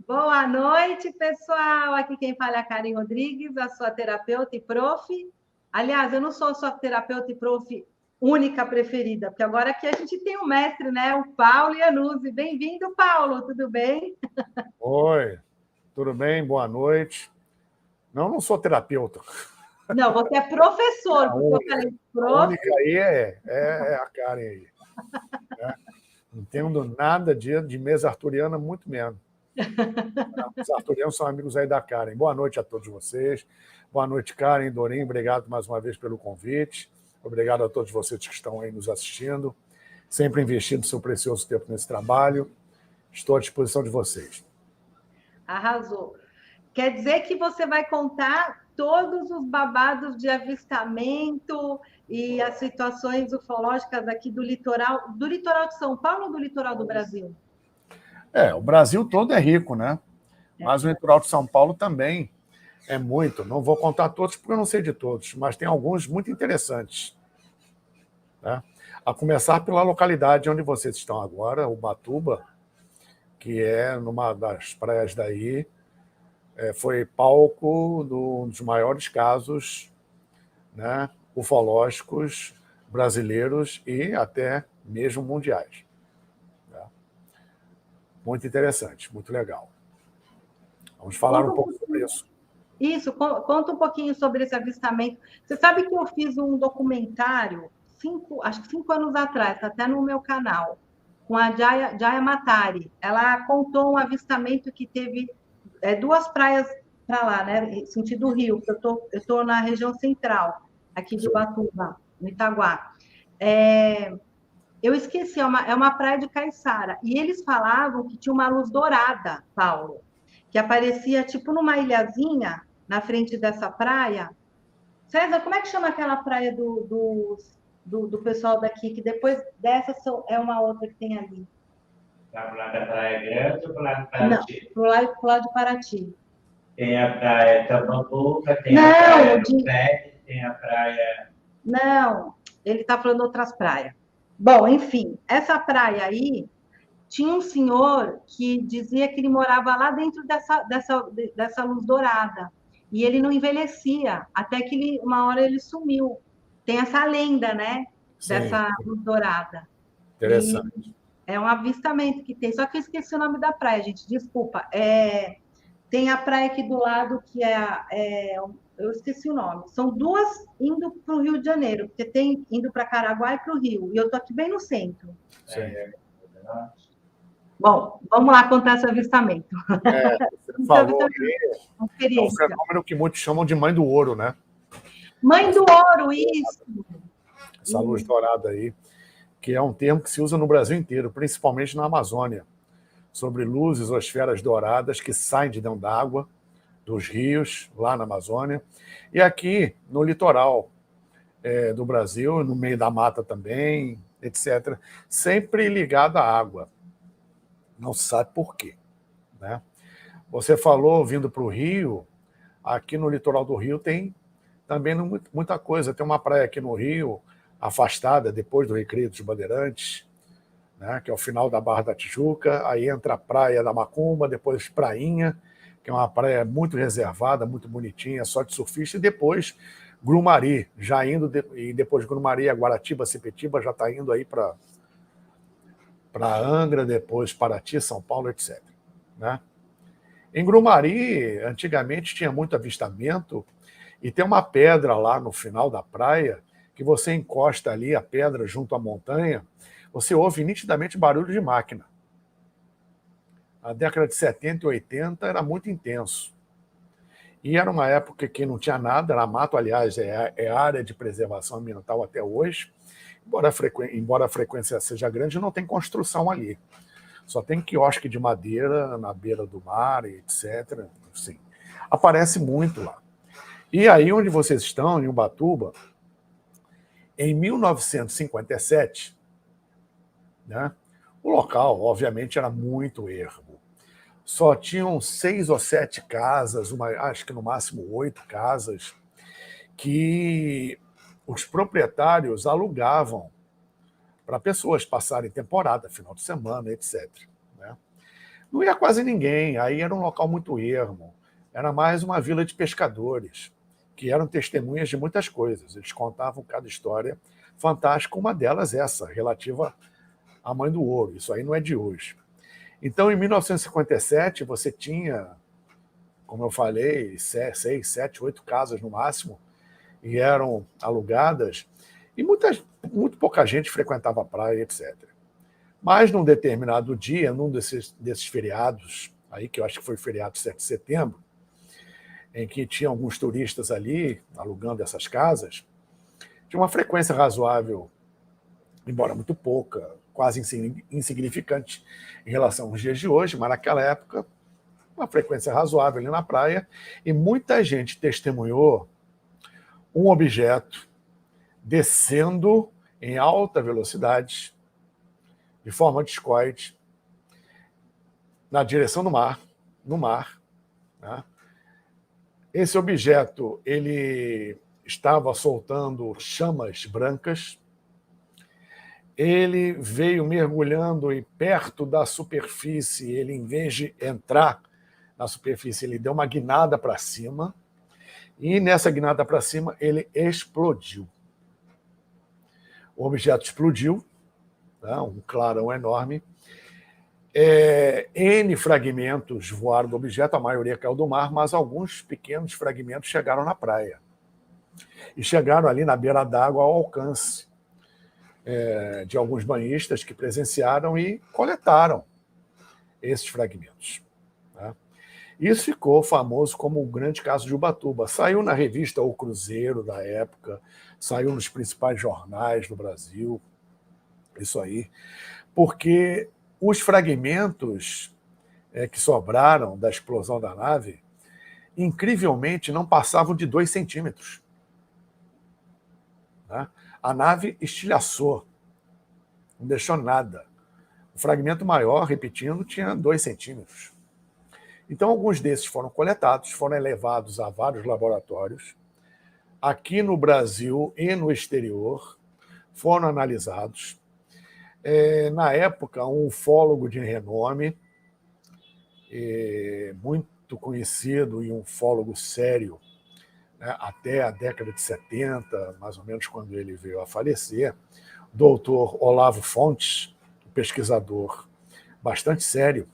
Boa noite, pessoal. Aqui quem fala é a Karen Rodrigues, a sua terapeuta e prof. Aliás, eu não sou sua terapeuta e prof única preferida, porque agora aqui a gente tem um mestre, né? O Paulo Iannuzzi. Bem-vindo, Paulo. Tudo bem? Oi, tudo bem? Boa noite. Não sou terapeuta. Não, você é professor, porque eu falei A prof. única aí é a Karen aí. Né? Não entendo nada de mesa arturiana, muito menos. Os arturianos são amigos aí da Karen. Boa noite a todos vocês. Boa noite, Karen, Dorim. Obrigado mais uma vez pelo convite. Obrigado a todos vocês que estão aí nos assistindo. Sempre investindo seu precioso tempo nesse trabalho. Estou à disposição de vocês. Arrasou. Quer dizer que você vai contar todos os babados de avistamento e as situações ufológicas aqui do litoral de São Paulo ou do litoral do Brasil? O Brasil todo é rico, né? Mas o litoral de São Paulo também é muito. Não vou contar todos porque eu não sei de todos, mas tem alguns muito interessantes. Né? A começar pela localidade onde vocês estão agora, Ubatuba, que é numa das praias daí, foi palco um dos maiores casos, né, ufológicos brasileiros e até mesmo mundiais. Né? Muito interessante, muito legal. Vamos falar um pouco sobre isso. Isso, conta um pouquinho sobre esse avistamento. Você sabe que eu fiz um documentário, acho que 5 anos atrás, está até no meu canal, com a Jaya Matari. Ela contou um avistamento que teve duas praias para lá, né? Sentido Rio, que eu tô na região central, aqui de Ubatuba, no Itaguá. Eu esqueci, é uma praia de Caiçara. E eles falavam que tinha uma luz dourada, Paulo, que aparecia tipo numa ilhazinha na frente dessa praia. César, como é que chama aquela praia do pessoal daqui, que depois dessa é uma outra que tem ali? Para o lado da Praia Grande ou para o lado de Paraty? Não, pro lado de Paraty. Tem a Praia Tambabuca, tem a Praia do Pé, tem a Praia... Não, ele está falando outras praias. Bom, enfim, essa praia aí tinha um senhor que dizia que ele morava lá dentro dessa luz dourada. E ele não envelhecia, até que uma hora ele sumiu. Tem essa lenda, né? Sim. Dessa luz dourada. Interessante. E é um avistamento que tem. Só que eu esqueci o nome da praia, gente. Desculpa. Tem a praia aqui do lado que eu esqueci o nome. São duas indo para o Rio de Janeiro, porque tem indo para Caraguá e para o Rio. E eu estou aqui bem no centro. Sim. Bom, vamos lá contar esse avistamento. Você falou aí, é um fenômeno que muitos chamam de mãe do ouro, né? Mãe do ouro, isso! Essa luz dourada aí, que é um termo que se usa no Brasil inteiro, principalmente na Amazônia, sobre luzes ou esferas douradas que saem de dentro d'água, dos rios, lá na Amazônia, e aqui no litoral do Brasil, no meio da mata também, etc., sempre ligado à água. Não se sabe por quê. Né? Você falou, vindo para o Rio, aqui no litoral do Rio tem também muita coisa. Tem uma praia aqui no Rio, afastada, depois do Recreio dos Bandeirantes, né, que é o final da Barra da Tijuca, aí entra a Praia da Macumba, depois Prainha, que é uma praia muito reservada, muito bonitinha, só de surfista, e depois Grumari, já indo, e depois Grumari, Guaratiba, Sepetiba, já está indo aí para Angra, depois Paraty, São Paulo, etc. Né? Em Grumari, antigamente tinha muito avistamento, e tem uma pedra lá no final da praia, que você encosta ali a pedra junto à montanha, você ouve nitidamente barulho de máquina. Na década de 70 e 80 era muito intenso. E era uma época que não tinha nada, era mato, aliás, é área de preservação ambiental até hoje, embora a frequência seja grande, não tem construção ali. Só tem quiosque de madeira na beira do mar, etc. Assim, aparece muito lá. E aí onde vocês estão, em Ubatuba, em 1957, né, o local, obviamente, era muito ermo. Só tinham 6 ou 7 casas, acho que no máximo 8 casas, que os proprietários alugavam para pessoas passarem temporada, final de semana, etc. Né? Não ia quase ninguém, aí era um local muito ermo, era mais uma vila de pescadores, que eram testemunhas de muitas coisas. Eles contavam cada história fantástica, uma delas essa, relativa à Mãe do Ouro. Isso aí não é de hoje. Então, em 1957, você tinha, como eu falei, 6, 7, 8 casas no máximo, e eram alugadas, e muito pouca gente frequentava a praia, etc. Mas, num determinado dia, num desses feriados, aí que eu acho que foi o feriado 7 de setembro, em que tinha alguns turistas ali alugando essas casas, tinha uma frequência razoável, embora muito pouca, quase insignificante em relação aos dias de hoje, mas naquela época, uma frequência razoável ali na praia, e muita gente testemunhou um objeto descendo em alta velocidade, de forma discoide, na direção do mar, no mar. Né? Esse objeto ele estava soltando chamas brancas, ele veio mergulhando e perto da superfície, ele, em vez de entrar na superfície, ele deu uma guinada para cima, e nessa guinada para cima ele explodiu. O objeto explodiu, né, um clarão enorme, N fragmentos voaram do objeto, a maioria caiu do mar, mas alguns pequenos fragmentos chegaram na praia. E chegaram ali na beira d'água ao alcance de alguns banhistas que presenciaram e coletaram esses fragmentos. Né? Isso ficou famoso como o grande caso de Ubatuba. Saiu na revista O Cruzeiro da época, saiu nos principais jornais do Brasil, isso aí, porque os fragmentos que sobraram da explosão da nave, incrivelmente, não passavam de 2 centímetros. Né? A nave estilhaçou, não deixou nada. O fragmento maior, repetindo, tinha 2 centímetros. Então, alguns desses foram coletados, foram levados a vários laboratórios, aqui no Brasil e no exterior, foram analisados. Na época, um ufólogo de renome, muito conhecido e um ufólogo sério, né, até a década de 70, mais ou menos quando ele veio a falecer, doutor Olavo Fontes, pesquisador bastante sério,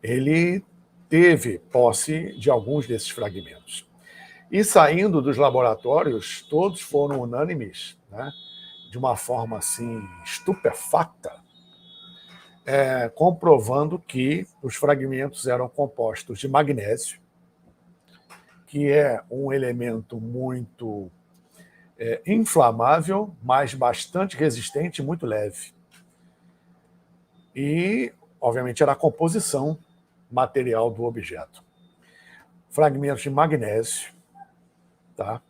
ele teve posse de alguns desses fragmentos. E saindo dos laboratórios, todos foram unânimes, né, de uma forma assim estupefacta, comprovando que os fragmentos eram compostos de magnésio, que é um elemento muito inflamável, mas bastante resistente e muito leve. E, obviamente, era a composição material do objeto. Fragmentos de magnésio. Tá?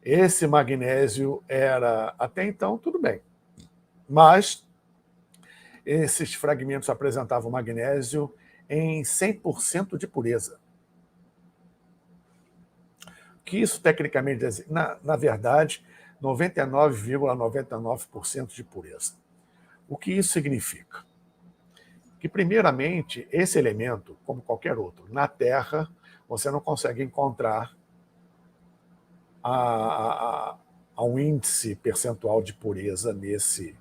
Esse magnésio era, até então, tudo bem. Mas esses fragmentos apresentavam magnésio em 100% de pureza. O que isso tecnicamente diz? Na verdade, 99,99% de pureza. O que isso significa? Que, primeiramente, esse elemento, como qualquer outro, na Terra, você não consegue encontrar a um índice percentual de pureza desse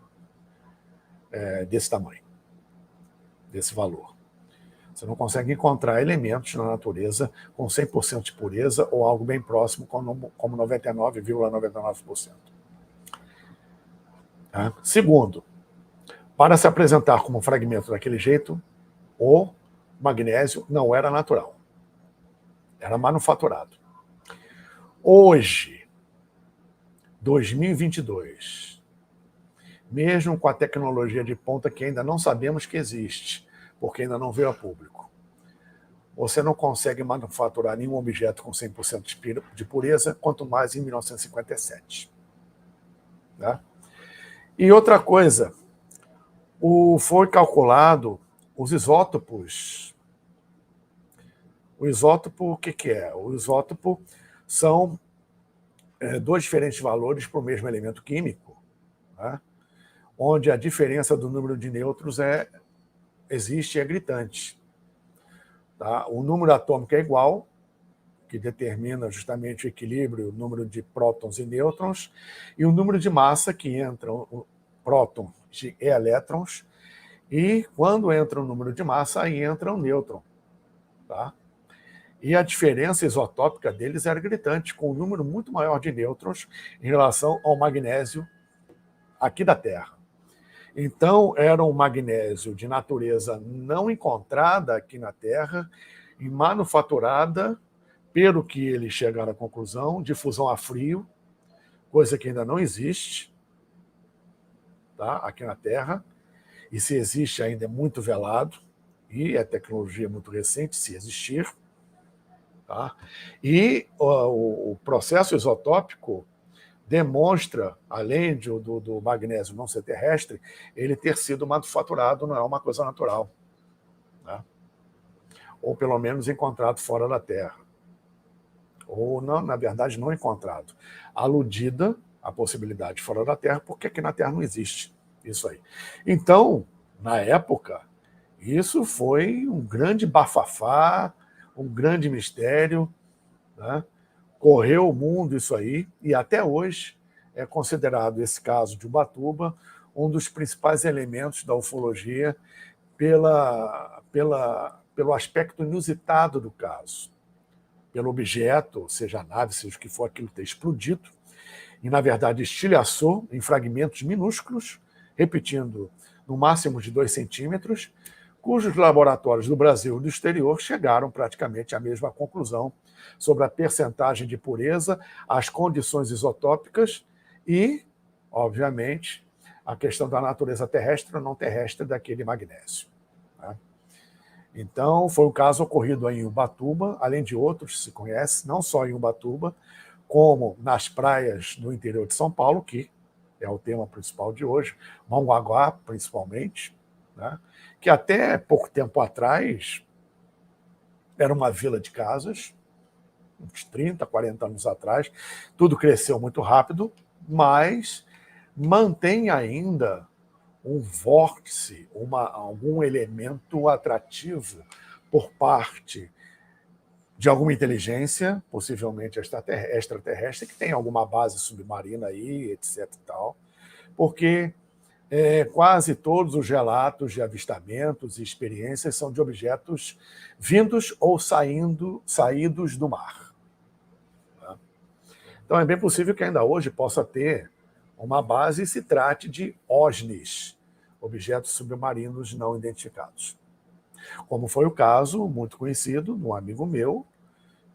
tamanho, desse valor. Você não consegue encontrar elementos na natureza com 100% de pureza ou algo bem próximo, como 99,99%. Tá? Segundo, para se apresentar como um fragmento daquele jeito, o magnésio não era natural. Era manufaturado. Hoje, 2022, mesmo com a tecnologia de ponta que ainda não sabemos que existe, porque ainda não veio a público, você não consegue manufaturar nenhum objeto com 100% de pureza, quanto mais em 1957. Né? E outra coisa, foi calculado os isótopos. O isótopo, o que é? O isótopo são 2 diferentes valores para o mesmo elemento químico, né? Onde a diferença do número de nêutrons é existe e é gritante. Tá? O número atômico é igual, que determina justamente o equilíbrio, o número de prótons e nêutrons, e o número de massa que entram prótons e elétrons, e quando entra o número de massa, aí entra o nêutron. Tá? E a diferença isotópica deles era gritante, com um número muito maior de nêutrons em relação ao magnésio aqui da Terra. Então, era um magnésio de natureza não encontrada aqui na Terra e manufaturada, pelo que eles chegaram à conclusão, de fusão a frio, coisa que ainda não existe, tá? Aqui na Terra, e se existe ainda é muito velado, e é tecnologia muito recente, se existir. Tá? E o processo isotópico demonstra, além do magnésio não ser terrestre, ele ter sido manufaturado, não é uma coisa natural. Né? Ou pelo menos encontrado fora da Terra. Ou, não, na verdade, não encontrado. Aludida a possibilidade fora da Terra, porque aqui na Terra não existe isso aí. Então, na época, isso foi um grande bafafá, um grande mistério, né? Correu o mundo isso aí, e até hoje é considerado esse caso de Ubatuba um dos principais elementos da ufologia pelo aspecto inusitado do caso, pelo objeto, seja a nave, seja o que for aquilo ter explodido, e na verdade estilhaçou em fragmentos minúsculos, repetindo, no máximo de 2 centímetros, cujos laboratórios do Brasil e do exterior chegaram praticamente à mesma conclusão sobre a percentagem de pureza, as condições isotópicas e, obviamente, a questão da natureza terrestre ou não terrestre daquele magnésio. Né? Então, foi um caso ocorrido em Ubatuba, além de outros que se conhece, não só em Ubatuba, como nas praias do interior de São Paulo, que é o tema principal de hoje, Mongaguá, principalmente, né? Que até pouco tempo atrás era uma vila de casas, uns 30, 40 anos atrás, tudo cresceu muito rápido, mas mantém ainda um vórtice, algum elemento atrativo por parte de alguma inteligência, possivelmente extraterrestre, que tem alguma base submarina aí, etc. e tal, porque quase todos os relatos de avistamentos e experiências são de objetos vindos ou saídos do mar. Então é bem possível que ainda hoje possa ter uma base e se trate de OSNIs, objetos submarinos não identificados. Como foi o caso muito conhecido de um amigo meu,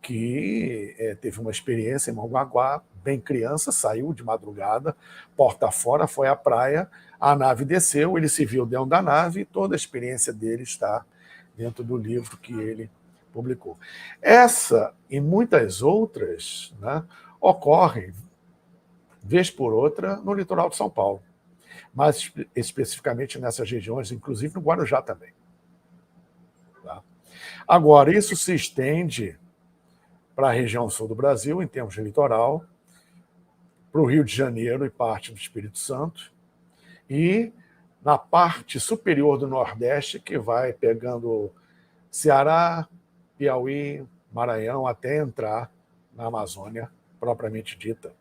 que teve uma experiência em Mongaguá, bem criança, saiu de madrugada, porta fora, foi à praia, a nave desceu, ele se viu dentro da nave e toda a experiência dele está dentro do livro que ele publicou. Essa e muitas outras, né, ocorrem, vez por outra, no litoral de São Paulo, mas especificamente nessas regiões, inclusive no Guarujá também. Tá? Agora, isso se estende para a região sul do Brasil, em termos de litoral, para o Rio de Janeiro e parte do Espírito Santo, e na parte superior do Nordeste, que vai pegando Ceará, Piauí, Maranhão, até entrar na Amazônia, propriamente dita.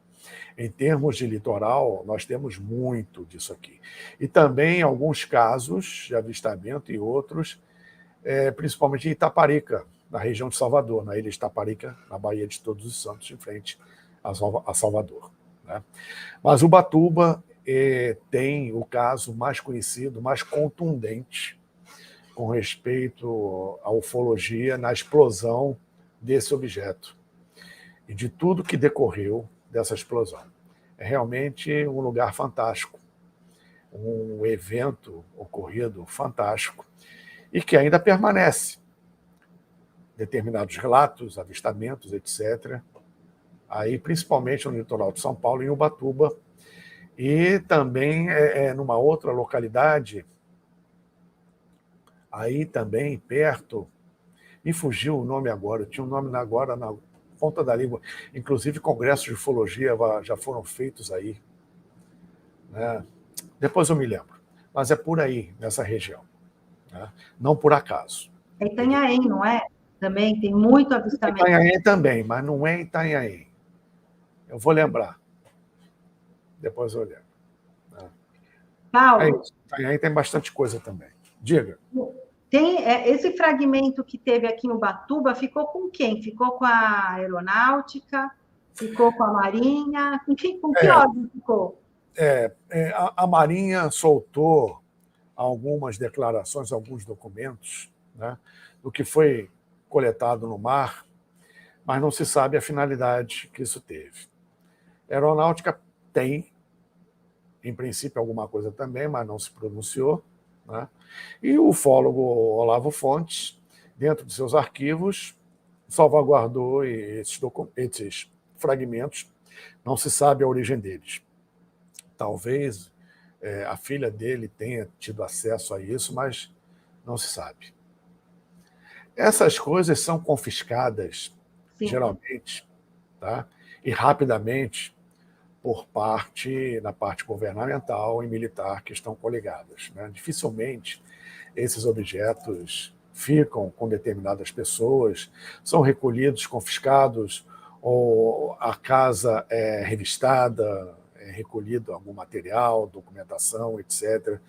Em termos de litoral, nós temos muito disso aqui. E também alguns casos de avistamento e outros, principalmente em Itaparica, na região de Salvador, na ilha de Itaparica, na Baía de Todos os Santos, em frente a Salvador. Né? Mas Ubatuba tem o caso mais conhecido, mais contundente, com respeito à ufologia, na explosão desse objeto e de tudo que decorreu dessa explosão. É realmente um lugar fantástico, um evento ocorrido fantástico e que ainda permanece. Determinados relatos, avistamentos, etc., aí principalmente no litoral de São Paulo, em Ubatuba, e também numa outra localidade, aí também perto, me fugiu o nome agora, eu tinha um nome agora na ponta da língua, inclusive congressos de ufologia já foram feitos aí, né? Depois eu me lembro, mas é por aí, nessa região. né? Não por acaso. É Itanhaém, não é? Também tem muito avistamento. Itanhaém também, mas não é Itanhaém. Eu vou lembrar. Depois eu lembro. Paulo, Itanhaém tem bastante coisa também. Diga. tem esse fragmento que teve aqui em Ubatuba, ficou com quem? Ficou com a Aeronáutica? Ficou com a Marinha? Com que órgão ficou? A Marinha soltou algumas declarações, alguns documentos, né, do que foi coletado no mar, mas não se sabe a finalidade que isso teve. A Aeronáutica tem, em princípio, alguma coisa também, mas não se pronunciou, né? E o ufólogo Olavo Fontes, dentro de seus arquivos, salvaguardou esses fragmentos, não se sabe a origem deles. Talvez a filha dele tenha tido acesso a isso, mas não se sabe. Essas coisas são confiscadas, sim, geralmente, tá? E rapidamente, na parte governamental e militar que estão coligadas, né? Dificilmente esses objetos ficam com determinadas pessoas, são recolhidos, confiscados, ou a casa é revistada, é recolhido algum material, documentação, etc.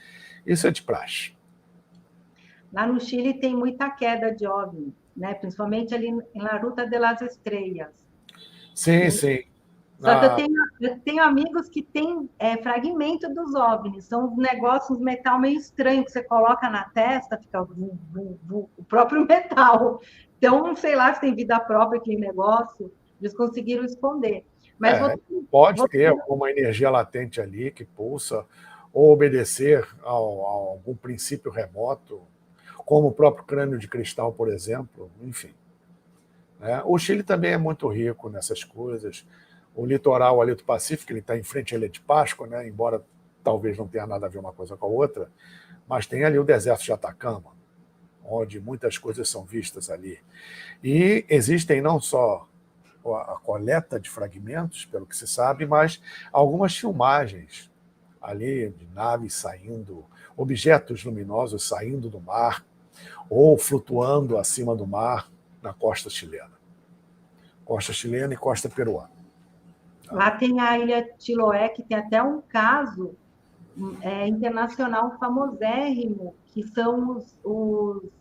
Isso é de praxe. Lá no Chile tem muita queda de OVNI, né? Principalmente ali na Ruta de las Estrellas. Sim, sim. Só que eu tenho amigos que têm fragmento dos OVNIs, são uns negócios, metal meio estranho, que você coloca na testa, fica o próprio metal. Então, sei lá se tem vida própria aquele negócio, eles conseguiram esconder. Mas pode ter alguma energia latente ali que pulsa, ou obedecer a algum princípio remoto, como o próprio crânio de cristal, por exemplo, enfim. O Chile também é muito rico nessas coisas. O litoral ali do Pacífico, ele está em frente à Ilha de Páscoa, né? Embora talvez não tenha nada a ver uma coisa com a outra, mas tem ali o deserto de Atacama, onde muitas coisas são vistas ali. E existem não só a coleta de fragmentos, pelo que se sabe, mas algumas filmagens ali de naves saindo, objetos luminosos saindo do mar ou flutuando acima do mar na costa chilena. Costa chilena e costa peruana. Lá tem a Ilha Chiloé, que tem até um caso internacional famosérrimo, que são os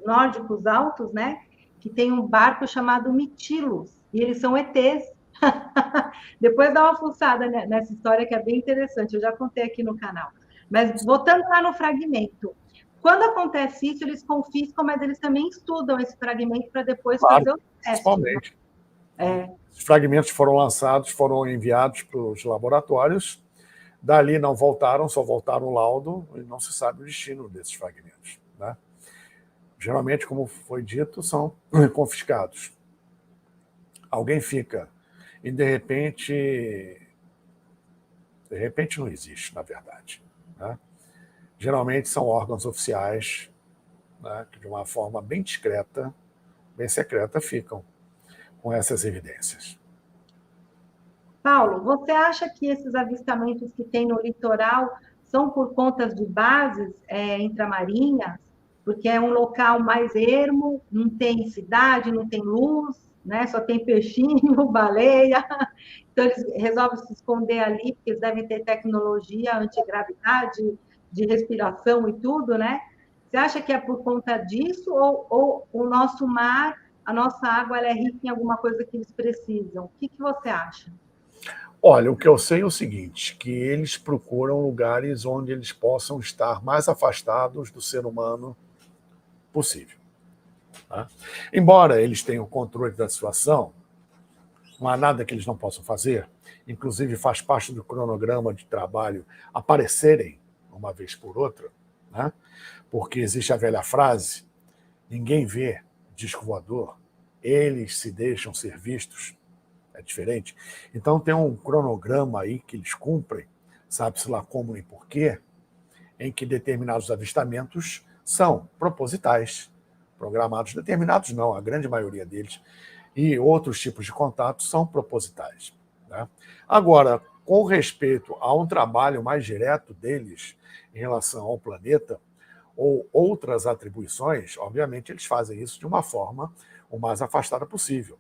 nórdicos altos, né? Que tem um barco chamado Mitilos, e eles são ETs. Depois dá uma fuçada nessa história que é bem interessante, eu já contei aqui no canal. Mas voltando lá no fragmento, quando acontece isso, eles confiscam, mas eles também estudam esse fragmento para depois fazer o teste. Principalmente. Os fragmentos foram lançados, foram enviados para os laboratórios, dali não voltaram, só voltaram o laudo, e não se sabe o destino desses fragmentos, né? Geralmente, como foi dito, são confiscados. Alguém fica, e de repente não existe, na verdade, né? Geralmente são órgãos oficiais, né, que de uma forma bem discreta, bem secreta, ficam com essas evidências. Paulo, você acha que esses avistamentos que tem no litoral são por conta de bases intramarinhas? Porque é um local mais ermo, não tem cidade, não tem luz, né? Só tem peixinho, baleia. Então, eles resolvem se esconder ali, porque eles devem ter tecnologia antigravidade, de respiração e tudo, né? Você acha que é por conta disso ou o nosso mar, a nossa água, ela é rica em alguma coisa que eles precisam? O que você acha? Olha, o que eu sei é o seguinte, que eles procuram lugares onde eles possam estar mais afastados do ser humano possível. Tá? Embora eles tenham controle da situação, não há nada que eles não possam fazer, inclusive faz parte do cronograma de trabalho aparecerem uma vez por outra, né? Porque existe a velha frase, ninguém vê disco voador, eles se deixam ser vistos. É diferente. Então tem um cronograma aí que eles cumprem, sabe-se lá como e porquê, em que determinados avistamentos são propositais, programados, determinados não, a grande maioria deles, e outros tipos de contatos são propositais, né? Agora, com respeito a um trabalho mais direto deles em relação ao planeta, ou outras atribuições, obviamente eles fazem isso de uma forma o mais afastada possível.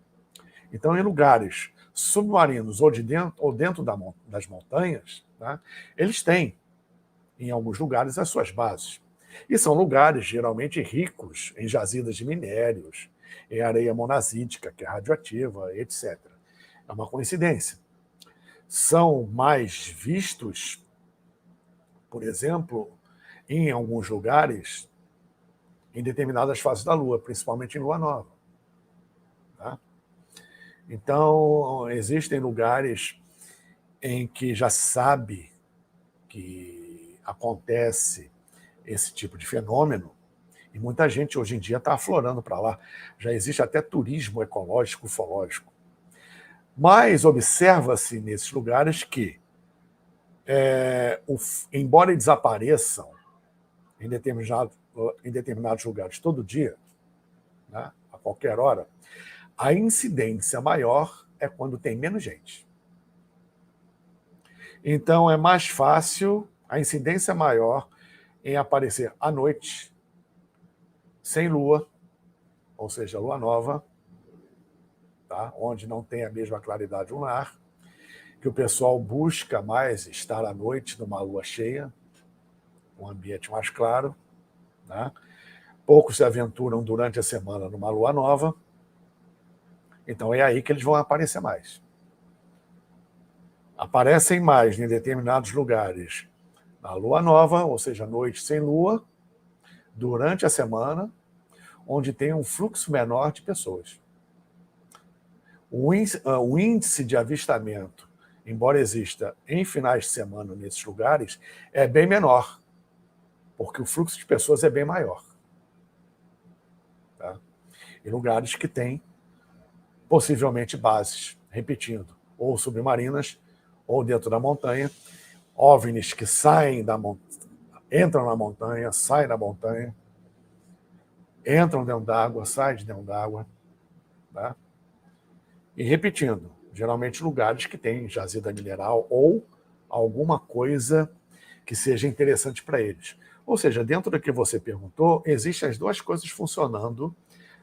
Então, em lugares submarinos ou dentro das montanhas, né, eles têm, em alguns lugares, as suas bases. E são lugares geralmente ricos em jazidas de minérios, em areia monazítica, que é radioativa, etc. É uma coincidência. São mais vistos, por exemplo, em alguns lugares, em determinadas fases da Lua, principalmente em Lua Nova. Tá? Então, existem lugares em que já se sabe que acontece esse tipo de fenômeno, e muita gente hoje em dia está aflorando para lá. Já existe até turismo ecológico, ufológico. Mas observa-se nesses lugares que, embora eles desapareçam em determinados lugares todo dia, né, a qualquer hora, a incidência maior é quando tem menos gente. Então é mais fácil, a incidência maior em aparecer à noite, sem lua, ou seja, lua nova, tá? Onde não tem a mesma claridade lunar, que o pessoal busca mais estar à noite numa lua cheia, um ambiente mais claro. Né? Poucos se aventuram durante a semana numa lua nova, então é aí que eles vão aparecer mais. Aparecem mais em determinados lugares na lua nova, ou seja, noite sem lua, durante a semana, onde tem um fluxo menor de pessoas. O índice de avistamento, embora exista em finais de semana nesses lugares, é bem menor, porque o fluxo de pessoas é bem maior. Tá? Em lugares que têm, possivelmente, bases, repetindo, ou submarinas, ou dentro da montanha, OVNIs que saem da montanha, entram na montanha, saem da montanha, entram dentro d'água, saem de dentro d'água. Tá? E repetindo, geralmente lugares que têm jazida mineral ou alguma coisa que seja interessante para eles. Ou seja, dentro do que você perguntou, existem as duas coisas funcionando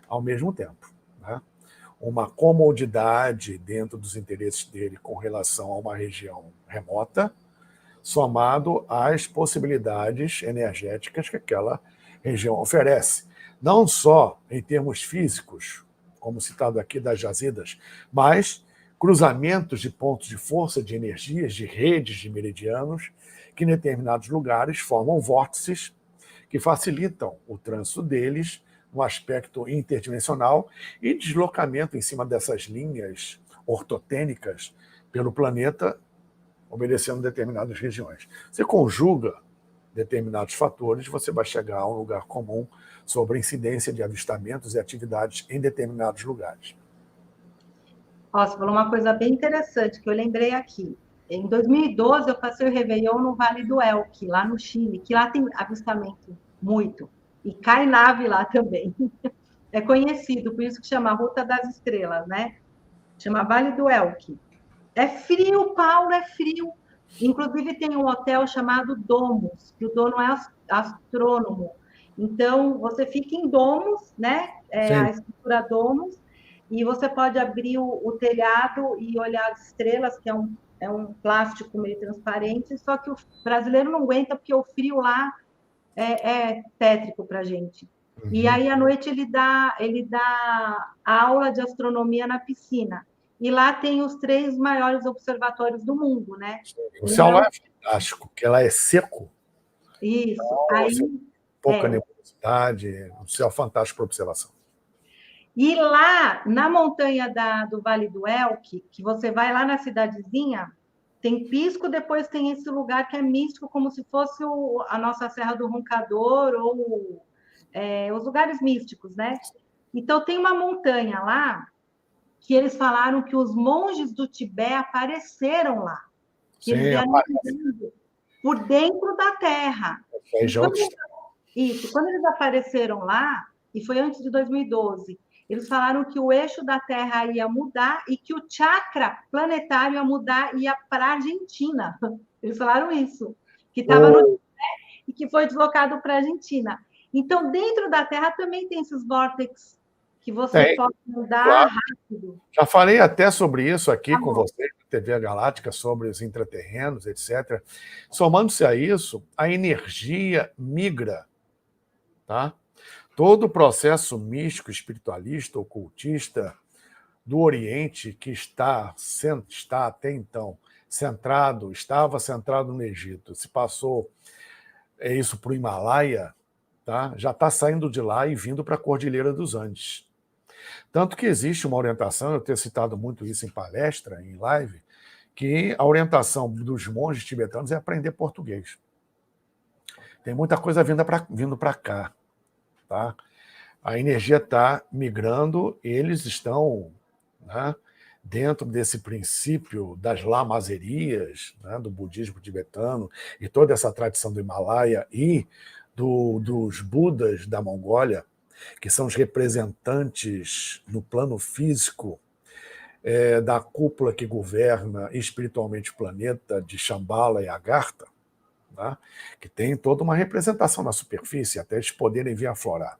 ao mesmo tempo. Né? Uma comodidade dentro dos interesses dele com relação a uma região remota, somado às possibilidades energéticas que aquela região oferece. Não só em termos físicos, como citado aqui das jazidas, mas cruzamentos de pontos de força de energias, de redes de meridianos, que em determinados lugares formam vórtices que facilitam o trânsito deles no aspecto interdimensional e deslocamento em cima dessas linhas ortotênicas pelo planeta, obedecendo determinadas regiões. Você conjuga determinados fatores, você vai chegar a um lugar comum sobre a incidência de avistamentos e atividades em determinados lugares. Você falou uma coisa bem interessante que eu lembrei aqui. Em 2012, eu passei o Réveillon no Vale do Elqui, lá no Chile, que lá tem avistamento muito. E cai nave lá também. É conhecido, por isso que chama Ruta das Estrelas, né? Chama Vale do Elqui. É frio, Paulo, é frio. Inclusive, tem um hotel chamado Domus, que o dono é astrônomo. Então, você fica em Domus, né? A estrutura Domus, e você pode abrir o telhado e olhar as estrelas, que é um plástico meio transparente, só que o brasileiro não aguenta, porque o frio lá é tétrico para a gente. Uhum. E aí, à noite, ele dá aula de astronomia na piscina. E lá tem os 3 maiores observatórios do mundo, né? O céu lá é fantástico, porque lá é seco. Isso. Então, aí, pouca nebulosidade, um céu fantástico para observação. E lá, na montanha do Vale do Elqui, que você vai lá na cidadezinha, tem pisco, depois tem esse lugar que é místico, como se fosse a nossa Serra do Roncador, ou os lugares místicos, né? Então, tem uma montanha lá, que eles falaram que os monges do Tibete apareceram lá. Que eles vieram por dentro da Terra. Quando eles apareceram lá, e foi antes de 2012, eles falaram que o eixo da Terra ia mudar e que o chakra planetário ia mudar e ia para a Argentina. Eles falaram isso, que estava no Tibete e que foi deslocado para a Argentina. Então, dentro da Terra também tem esses vórtices que você pode mudar claro. rápido. Já falei até sobre isso aqui Tá com bom. você, na TV Galáctica, sobre os intraterrenos, etc. Somando-se a isso, a energia migra, tá? Todo o processo místico, espiritualista, ocultista do Oriente, que está até então estava centrado no Egito, se passou isso para o Himalaia, tá? Já está saindo de lá e vindo para a Cordilheira dos Andes. Tanto que existe uma orientação, eu tenho citado muito isso em palestra, em live, que a orientação dos monges tibetanos é aprender português. Tem muita coisa vindo para cá, tá? A energia está migrando, eles estão, né, dentro desse princípio das lamazerias, né, do budismo tibetano e toda essa tradição do Himalaia e dos Budas da Mongólia, que são os representantes no plano físico da cúpula que governa espiritualmente o planeta de Shambhala e Agartha, né, que tem toda uma representação na superfície, até eles poderem vir aflorar.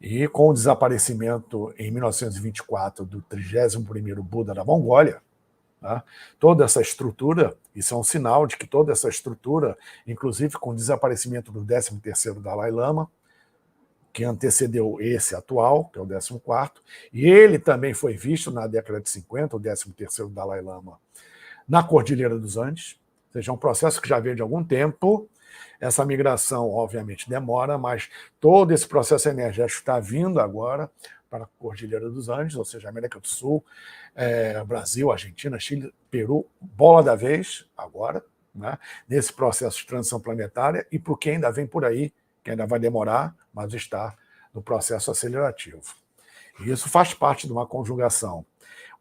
E com o desaparecimento em 1924 do 31º Buda da Mongólia, né, toda essa estrutura, isso é um sinal de que toda essa estrutura, inclusive com o desaparecimento do 13º Dalai Lama, que antecedeu esse atual, que é o 14º, e ele também foi visto na década de 50, o 13º Dalai Lama, na Cordilheira dos Andes, ou seja, é um processo que já veio de algum tempo. Essa migração, obviamente, demora, mas todo esse processo energético está vindo agora para a Cordilheira dos Andes, ou seja, América do Sul, Brasil, Argentina, Chile, Peru, bola da vez agora, né, nesse processo de transição planetária, e para o que ainda vem por aí, que ainda vai demorar, mas está no processo acelerativo. E isso faz parte de uma conjugação,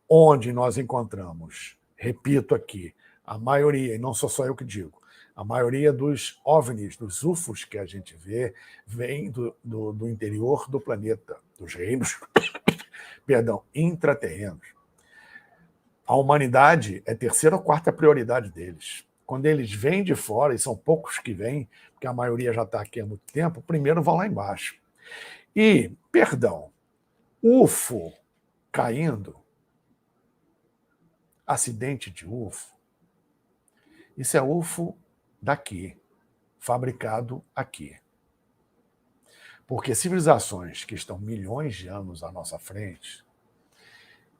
onde nós encontramos, repito aqui, a maioria, e não sou só eu que digo, a maioria dos OVNIs, dos UFOs que a gente vê, vem do interior do planeta, dos reinos, perdão, intraterrenos. A humanidade é a terceira ou quarta prioridade deles. Quando eles vêm de fora, e são poucos que vêm, porque a maioria já está aqui há muito tempo, primeiro vão lá embaixo. E, perdão, UFO caindo, acidente de UFO, isso é UFO daqui, fabricado aqui. Porque civilizações que estão milhões de anos à nossa frente,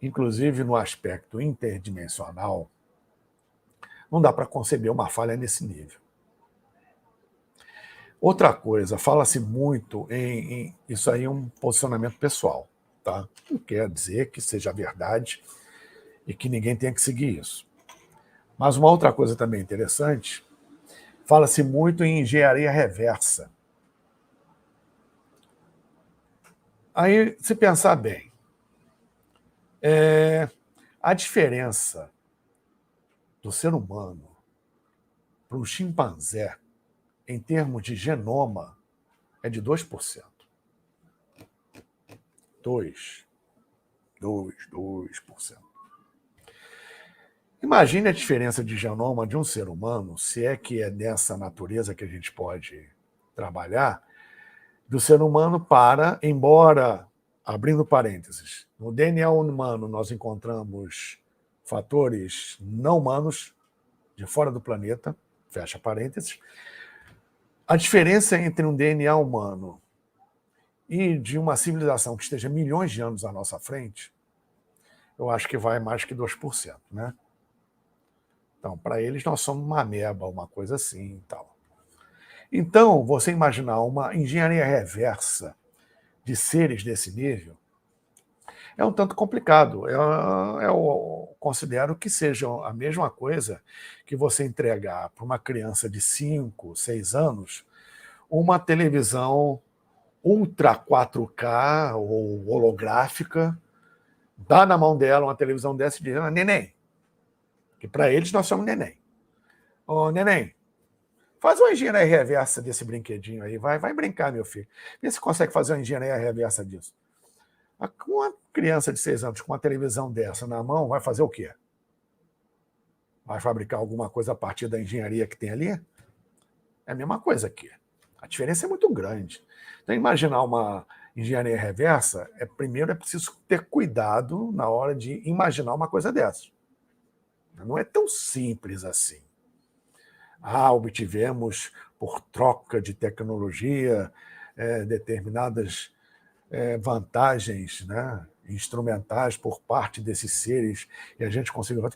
inclusive no aspecto interdimensional, não dá para conceber uma falha nesse nível. Outra coisa, fala-se muito em isso aí é um posicionamento pessoal, tá? Não quer dizer que seja verdade e que ninguém tenha que seguir isso. Mas uma outra coisa também interessante, fala-se muito em engenharia reversa. Aí, se pensar bem, a diferença do ser humano para o chimpanzé, em termos de genoma, é de 2%. 2%. Imagine a diferença de genoma de um ser humano, se é que é dessa natureza que a gente pode trabalhar, do ser humano para, embora, abrindo parênteses, no DNA humano nós encontramos fatores não humanos de fora do planeta, fecha parênteses, a diferença entre um DNA humano e de uma civilização que esteja milhões de anos à nossa frente, eu acho que vai mais que 2%, né? Então, para eles, nós somos uma ameba, uma coisa assim e tal. Então, você imaginar uma engenharia reversa de seres desse nível é um tanto complicado. Eu considero que seja a mesma coisa que você entregar para uma criança de 5, 6 anos uma televisão ultra 4K ou holográfica, dá na mão dela uma televisão dessa e diz, neném, que para eles nós somos neném. Ô, neném, faz uma engenharia reversa desse brinquedinho aí, vai brincar, meu filho. Vê se consegue fazer uma engenharia reversa disso. Uma criança de 6 anos com uma televisão dessa na mão vai fazer o quê? Vai fabricar alguma coisa a partir da engenharia que tem ali? É a mesma coisa aqui. A diferença é muito grande. Então, imaginar uma engenharia reversa, primeiro é preciso ter cuidado na hora de imaginar uma coisa dessa. Não é tão simples assim. Obtivemos, por troca de tecnologia, determinadas vantagens, né, instrumentais por parte desses seres, e a gente conseguiu...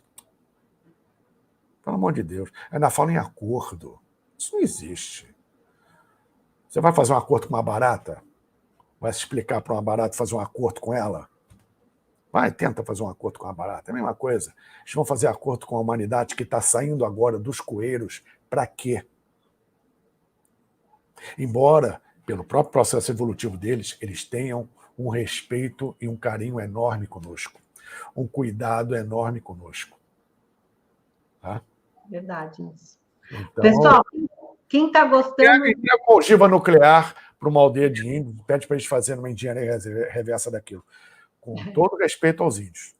Pelo amor de Deus, ainda fala em acordo. Isso não existe. Você vai fazer um acordo com uma barata? Vai se explicar para uma barata fazer um acordo com ela? Vai, tenta fazer um acordo com a barata. É a mesma coisa. Eles vão fazer acordo com a humanidade que está saindo agora dos coeiros. Para quê? Embora, pelo próprio processo evolutivo deles, eles tenham um respeito e um carinho enorme conosco. Um cuidado enorme conosco. Tá? Verdade isso. Então, pessoal, quem está gostando... a ogiva nuclear para uma aldeia de índios, pede para eles fazerem uma engenharia reversa daquilo. Com todo respeito aos índios.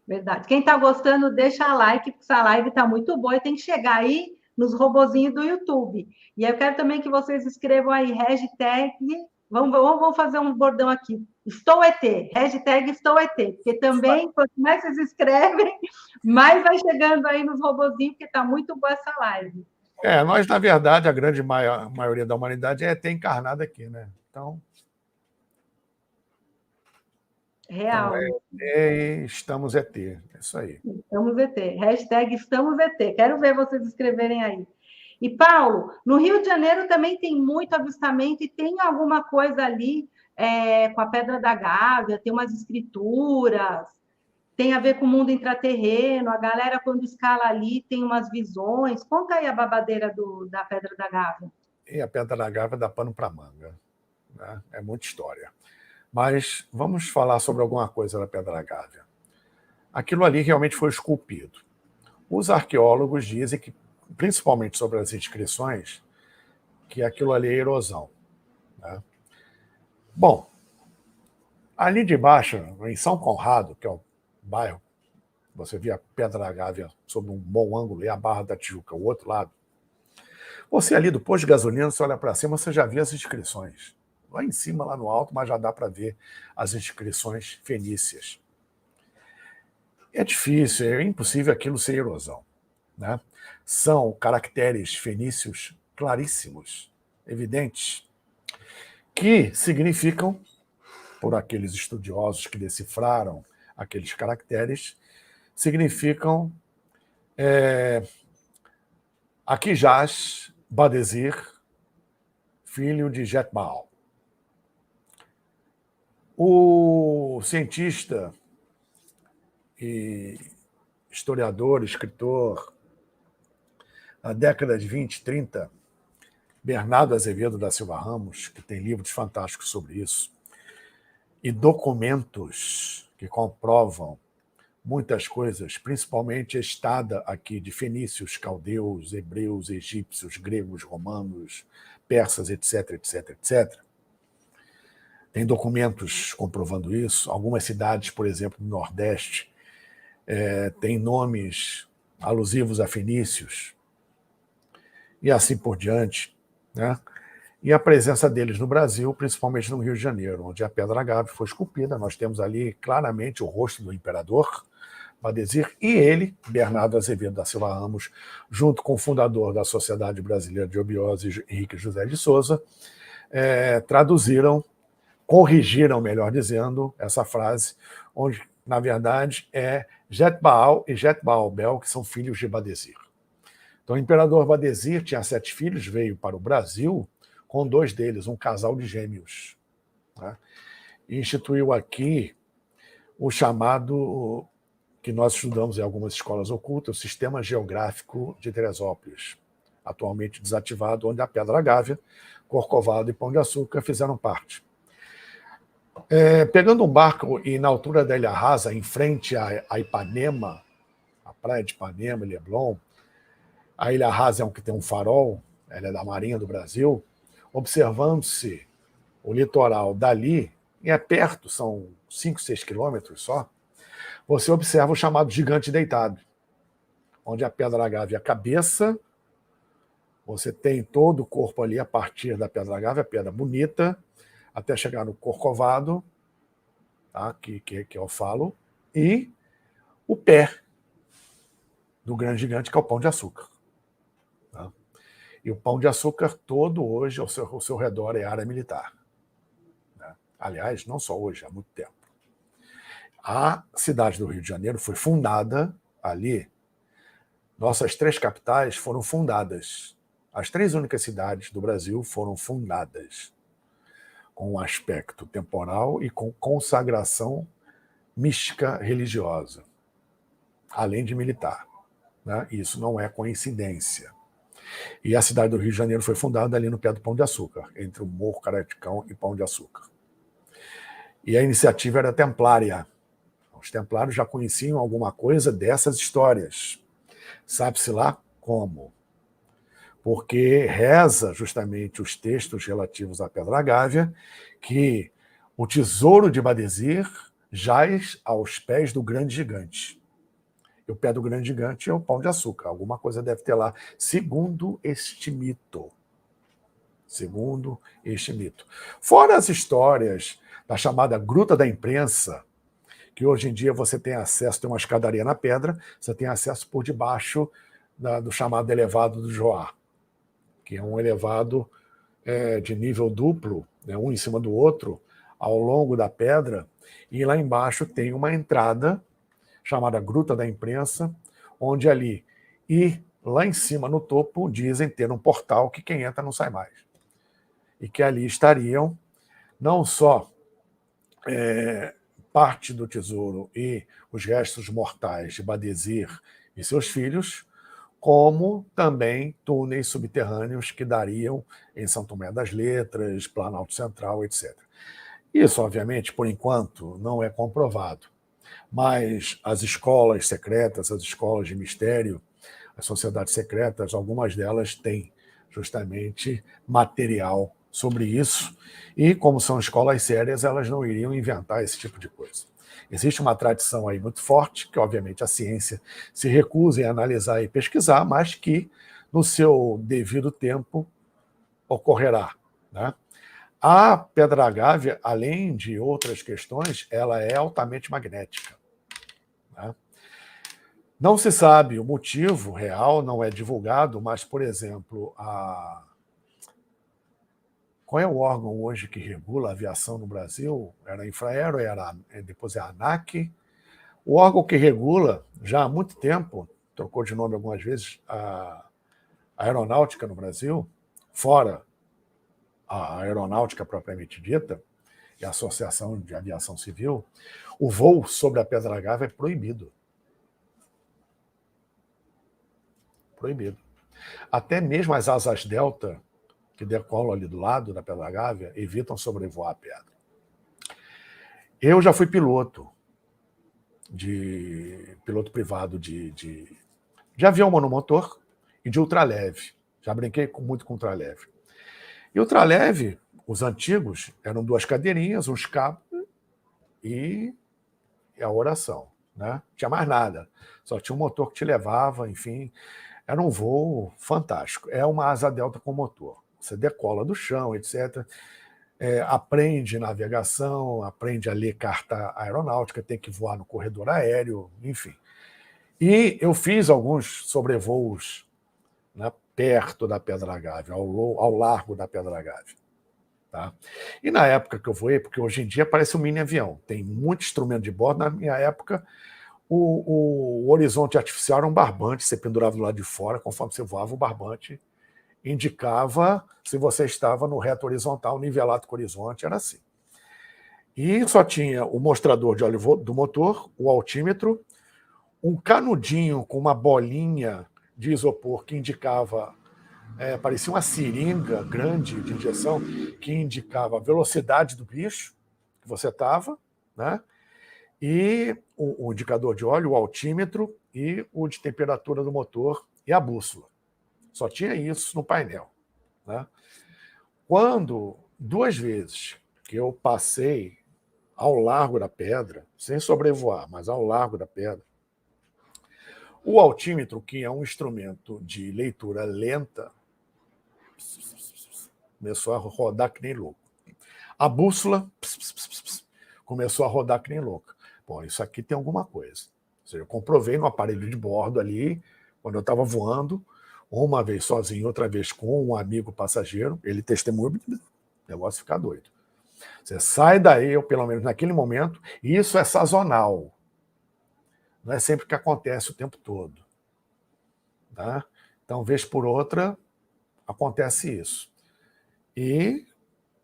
Verdade. Quem está gostando, deixa like, porque essa live está muito boa e tem que chegar aí nos robozinhos do YouTube. E eu quero também que vocês escrevam aí, hashtag... Vamos fazer um bordão aqui. Estou ET, hashtag Estou ET, porque também, quanto mais vocês escrevem, mais vai chegando aí nos robozinhos, porque está muito boa essa live. Nós, na verdade, a grande maioria da humanidade é ET encarnada aqui, né? Então... Real. Estamos ET, é isso aí. Estamos ET, hashtag Estamos ET. Quero ver vocês escreverem aí. E, Paulo, no Rio de Janeiro também tem muito avistamento e tem alguma coisa ali com a Pedra da Gávea, tem umas escrituras, tem a ver com o mundo intraterreno, a galera, quando escala ali, tem umas visões. Conta aí a babadeira da Pedra da Gávea. E a Pedra da Gávea dá pano para manga, né? É muita história. Mas vamos falar sobre alguma coisa da Pedra da Gávea. Aquilo ali realmente foi esculpido. Os arqueólogos dizem que, principalmente sobre as inscrições, que aquilo ali é erosão, né? Bom, ali de baixo, em São Conrado, que é o bairro, você vê a Pedra da Gávea sob um bom ângulo e a Barra da Tijuca, o outro lado. Você ali do posto de gasolina, você olha para cima, você já vê as inscrições. Lá em cima, lá no alto, mas já dá para ver as inscrições fenícias. É difícil, é impossível aquilo ser erosão, né? São caracteres fenícios claríssimos, evidentes, que significam, por aqueles estudiosos que decifraram aqueles caracteres, significam aqui jaz Badesir, filho de Jetbaal. O cientista e historiador, escritor, na década de 20, 30, Bernardo Azevedo da Silva Ramos, que tem livros fantásticos sobre isso, e documentos que comprovam muitas coisas, principalmente a estada aqui de fenícios, caldeus, hebreus, egípcios, gregos, romanos, persas, etc, etc, etc. Tem documentos comprovando isso. Algumas cidades, por exemplo, no Nordeste, têm nomes alusivos a fenícios, e assim por diante, né? E a presença deles no Brasil, principalmente no Rio de Janeiro, onde a Pedra da Gávea foi esculpida. Nós temos ali claramente o rosto do imperador Badesir e ele, Bernardo Azevedo da Silva Ramos, junto com o fundador da Sociedade Brasileira de Obiose, Henrique José de Souza, corrigiram, melhor dizendo, essa frase, onde, na verdade, é Jetbaal e Jetbaal Bel, que são filhos de Badesir. Então, o imperador Badesir tinha 7 filhos, veio para o Brasil com 2 deles, um casal de gêmeos, né? E instituiu aqui o chamado, que nós estudamos em algumas escolas ocultas, o Sistema Geográfico de Teresópolis, atualmente desativado, onde a Pedra da Gávea, Corcovado e Pão de Açúcar fizeram parte. Pegando um barco e na altura da Ilha Rasa, em frente a Ipanema, a praia de Ipanema, Leblon, a Ilha Rasa é um que tem um farol, ela é da Marinha do Brasil, observando-se o litoral dali, e é perto, são 5, 6 quilômetros só, você observa o chamado Gigante Deitado, onde a Pedra da Gávea é a cabeça Você tem todo o corpo ali a partir da Pedra Gávea, a pedra bonita, até chegar no Corcovado, tá? que eu falo, e o pé do grande gigante, que é o Pão de Açúcar. Tá? E o Pão de Açúcar todo hoje, ao seu redor, é área militar. Né? Aliás, não só hoje, há muito tempo. A cidade do Rio de Janeiro foi fundada ali. Nossas 3 capitais foram fundadas. As 3 únicas cidades do Brasil foram fundadas com um aspecto temporal e com consagração mística religiosa, além de militar. Né? Isso não é coincidência. E a cidade do Rio de Janeiro foi fundada ali no pé do Pão de Açúcar, entre o Morro Caraticão e Pão de Açúcar. E a iniciativa era templária. Os templários já conheciam alguma coisa dessas histórias. Sabe-se lá como. Porque reza justamente os textos relativos à Pedra Gávea que o tesouro de Badesir jaz aos pés do grande gigante. E o pé do grande gigante é o Pão de Açúcar. Alguma coisa deve ter lá, segundo este mito. Segundo este mito. Fora as histórias da chamada Gruta da Imprensa, que hoje em dia você tem acesso, tem uma escadaria na pedra, você tem acesso por debaixo do chamado elevado do Joá, que é um elevado de nível duplo, né, um em cima do outro, ao longo da pedra, e lá embaixo tem uma entrada chamada Gruta da Imprensa, onde ali, e lá em cima no topo, dizem ter um portal que quem entra não sai mais. E que ali estariam não só parte do tesouro e os restos mortais de Badesir e seus filhos, como também túneis subterrâneos que dariam em São Tomé das Letras, Planalto Central, etc. Isso, obviamente, por enquanto, não é comprovado. Mas as escolas secretas, as escolas de mistério, as sociedades secretas, algumas delas têm justamente material sobre isso, e como são escolas sérias, elas não iriam inventar esse tipo de coisa. Existe uma tradição aí muito forte, que obviamente a ciência se recusa em analisar e pesquisar, mas que no seu devido tempo ocorrerá. Né? A Pedra Gávea, além de outras questões, ela é altamente magnética. Né? Não se sabe o motivo real, não é divulgado, mas, por exemplo, qual é o órgão hoje que regula a aviação no Brasil? Era a Infraero, depois é a ANAC. O órgão que regula, já há muito tempo, trocou de nome algumas vezes, a aeronáutica no Brasil, fora a aeronáutica propriamente dita, e a Associação de Aviação Civil, o voo sobre a Pedra Gávea é proibido. Proibido. Até mesmo as asas delta, que decolam ali do lado da Pedra Gávea, evitam sobrevoar a pedra. Eu já fui piloto privado de avião monomotor e de ultraleve. Já brinquei muito com ultraleve. E ultraleve, os antigos, eram 2 cadeirinhas, uns cabos e a oração. Né? Não tinha mais nada. Só tinha um motor que te levava, enfim. Era um voo fantástico. É uma asa delta com motor. Você decola do chão, etc. Aprende navegação, aprende a ler carta aeronáutica, tem que voar no corredor aéreo, enfim. E eu fiz alguns sobrevoos, né, perto da Pedra Gávea, ao largo da Pedra Gávea. Tá? E na época que eu voei, porque hoje em dia parece um mini avião, tem muito instrumento de bordo, na minha época o horizonte artificial era um barbante, você pendurava do lado de fora, conforme você voava, o barbante indicava se você estava no reto horizontal, nivelado com o horizonte, era assim. E só tinha o mostrador de óleo do motor, o altímetro, um canudinho com uma bolinha de isopor que indicava, parecia uma seringa grande de injeção, que indicava a velocidade do bicho que você estava, né? E o indicador de óleo, o altímetro e o de temperatura do motor e a bússola. Só tinha isso no painel. Né? Quando, 2 vezes que eu passei ao largo da pedra, sem sobrevoar, mas ao largo da pedra, o altímetro, que é um instrumento de leitura lenta, Começou a rodar que nem louco. A bússola começou a rodar que nem louca. Bom, isso aqui tem alguma coisa. Ou seja, eu comprovei no aparelho de bordo ali, quando eu estava voando, uma vez sozinho, outra vez com um amigo passageiro, ele testemunhou, o negócio fica doido. Você sai daí, ou pelo menos naquele momento, e isso é sazonal. Não é sempre que acontece o tempo todo. Tá? Então, vez por outra, acontece isso. E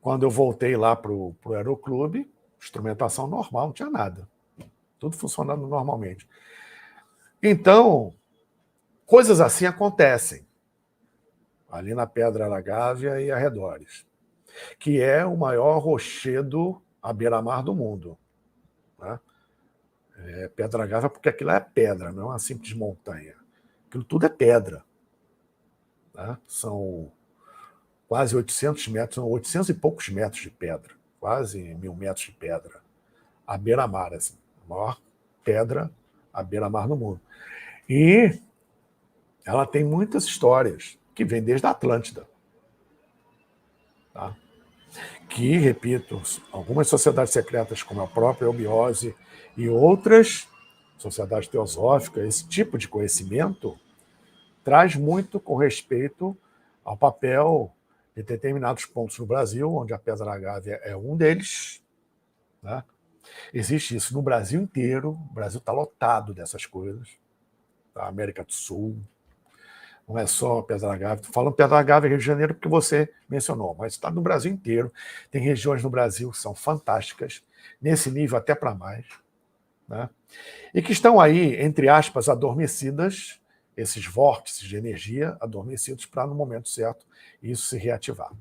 quando eu voltei lá para o aeroclube, instrumentação normal, não tinha nada. Tudo funcionando normalmente. Então, coisas assim acontecem ali na Pedra da Gávea e arredores, que é o maior rochedo à beira-mar do mundo. Né? Pedra da Gávea porque aquilo é pedra, não é uma simples montanha. Aquilo tudo é pedra. Né? São quase 800 metros, são 800 e poucos metros de pedra, quase 1.000 metros de pedra, à beira-mar, assim, a maior pedra à beira-mar do mundo. E ela tem muitas histórias que vêm desde a Atlântida. Tá? Que, repito, algumas sociedades secretas, como a própria Eubiose e outras sociedades teosóficas, esse tipo de conhecimento traz muito com respeito ao papel de determinados pontos no Brasil, onde a Pedra da Gávea é um deles. Né? Existe isso no Brasil inteiro, o Brasil está lotado dessas coisas. Tá? América do Sul, não é só Pedra da Gávea. Estou falando Pedra da Gávea, Rio de Janeiro, porque você mencionou, mas está no Brasil inteiro. Tem regiões no Brasil que são fantásticas, nesse nível até para mais. Né? E que estão aí, entre aspas, adormecidas, esses vórtices de energia adormecidos para, no momento certo, isso se reativar.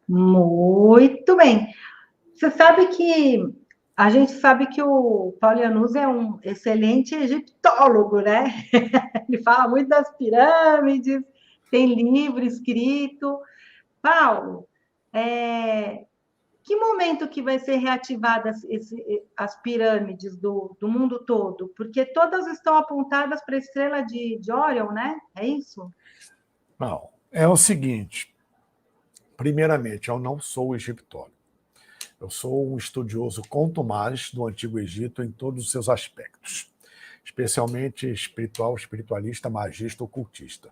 Muito bem. Você sabe que a gente sabe que o Paulo Iannuzzi é um excelente egiptólogo, né? Ele fala muito das pirâmides, tem livro escrito. Paulo, que momento que vai ser reativadas as pirâmides do mundo todo? Porque todas estão apontadas para a estrela de Orion, né? É isso? Não, é o seguinte. Primeiramente, eu não sou egiptólogo. Eu sou um estudioso contumaz do Antigo Egito em todos os seus aspectos, especialmente espiritual, espiritualista, magista, ocultista.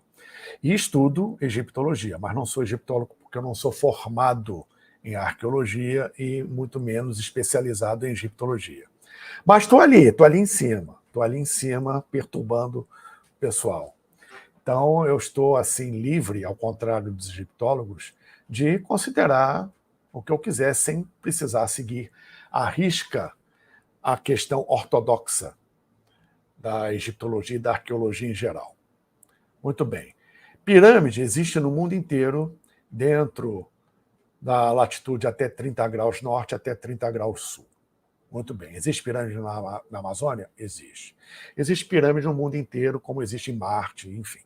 E estudo egiptologia, mas não sou egiptólogo porque eu não sou formado em arqueologia e muito menos especializado em egiptologia. Mas estou ali em cima, perturbando o pessoal. Então, eu estou assim livre, ao contrário dos egiptólogos, de considerar o que eu quiser sem precisar seguir à risca a questão ortodoxa da egiptologia e da arqueologia em geral. Muito bem. Pirâmide existe no mundo inteiro, dentro da latitude até 30 graus norte até 30 graus sul. Muito bem. Existe pirâmide na Amazônia? Existe. Existe pirâmide no mundo inteiro, como existe em Marte, enfim.